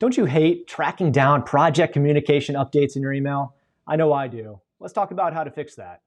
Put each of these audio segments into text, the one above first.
Don't you hate tracking down project communication updates in your email? I know I do. Let's talk about how to fix that.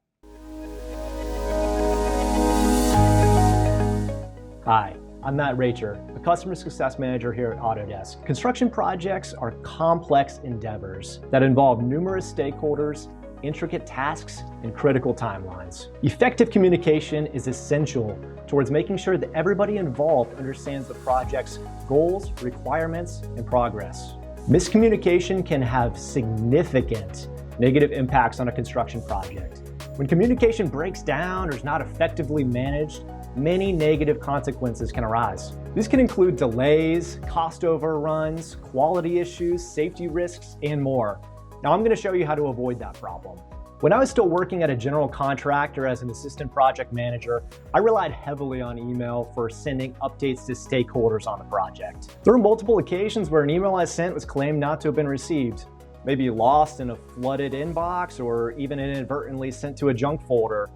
Hi, I'm Matt Racher, a Customer Success Manager here at Autodesk. Construction projects are complex endeavors that involve numerous stakeholders, intricate tasks, and critical timelines. Effective communication is essential towards making sure that everybody involved understands the project's goals, requirements, and progress. Miscommunication can have significant negative impacts on a construction project. When communication breaks down or is not effectively managed, many negative consequences can arise. These can include delays, cost overruns, quality issues, safety risks, and more. Now I'm going to show you how to avoid that problem. When I was still working at a general contractor as an assistant project manager, I relied heavily on email for sending updates to stakeholders on the project. There were multiple occasions where an email I sent was claimed not to have been received, maybe lost in a flooded inbox or even inadvertently sent to a junk folder.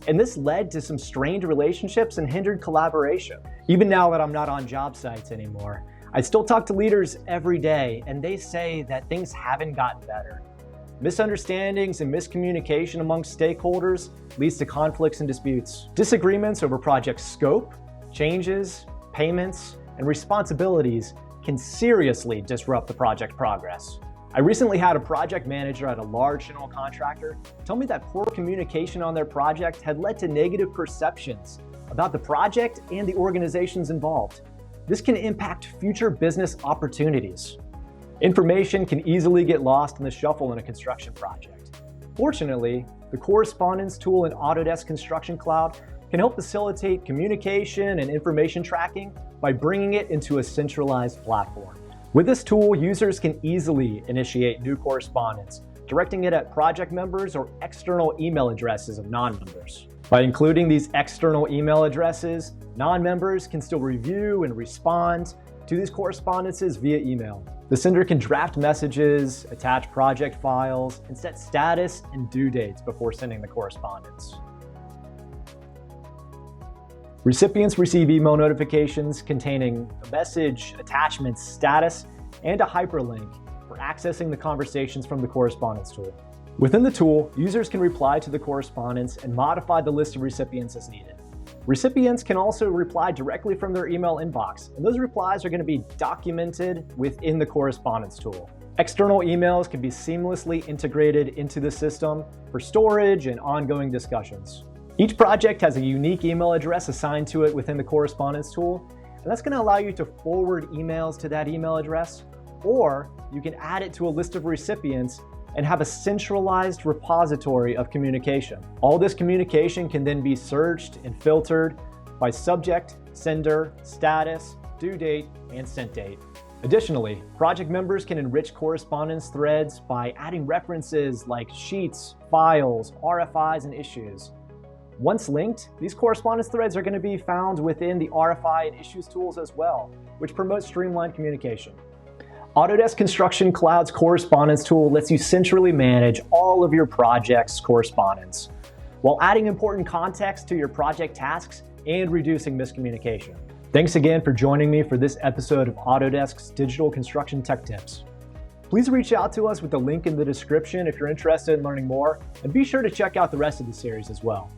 And this led to some strained relationships and hindered collaboration. Even now that I'm not on job sites anymore, I still talk to leaders every day, and they say that things haven't gotten better. Misunderstandings and miscommunication amongst stakeholders leads to conflicts and disputes. Disagreements over project scope, changes, payments, and responsibilities can seriously disrupt the project progress. I recently had a project manager at a large general contractor tell me that poor communication on their project had led to negative perceptions about the project and the organizations involved. This can impact future business opportunities. Information can easily get lost in the shuffle in a construction project. Fortunately, the Correspondence tool in Autodesk Construction Cloud can help facilitate communication and information tracking by bringing it into a centralized platform. With this tool, users can easily initiate new correspondence, directing it at project members or external email addresses of non-members. By including these external email addresses, non-members can still review and respond to these correspondences via email. The sender can draft messages, attach project files, and set status and due dates before sending the correspondence. Recipients receive email notifications containing a message, attachment, status, and a hyperlink for accessing the conversations from the Correspondence tool. Within the tool, users can reply to the correspondence and modify the list of recipients as needed. Recipients can also reply directly from their email inbox, and those replies are going to be documented within the Correspondence tool. External emails can be seamlessly integrated into the system for storage and ongoing discussions. Each project has a unique email address assigned to it within the Correspondence tool, and that's going to allow you to forward emails to that email address, or you can add it to a list of recipients and have a centralized repository of communication. All this communication can then be searched and filtered by subject, sender, status, due date, and sent date. Additionally, project members can enrich correspondence threads by adding references like sheets, files, RFIs, and issues. Once linked, these correspondence threads are going to be found within the RFI and issues tools as well, which promotes streamlined communication. Autodesk Construction Cloud's Correspondence tool lets you centrally manage all of your project's correspondence, while adding important context to your project tasks and reducing miscommunication. Thanks again for joining me for this episode of Autodesk's Digital Construction Tech Tips. Please reach out to us with the link in the description if you're interested in learning more, and be sure to check out the rest of the series as well.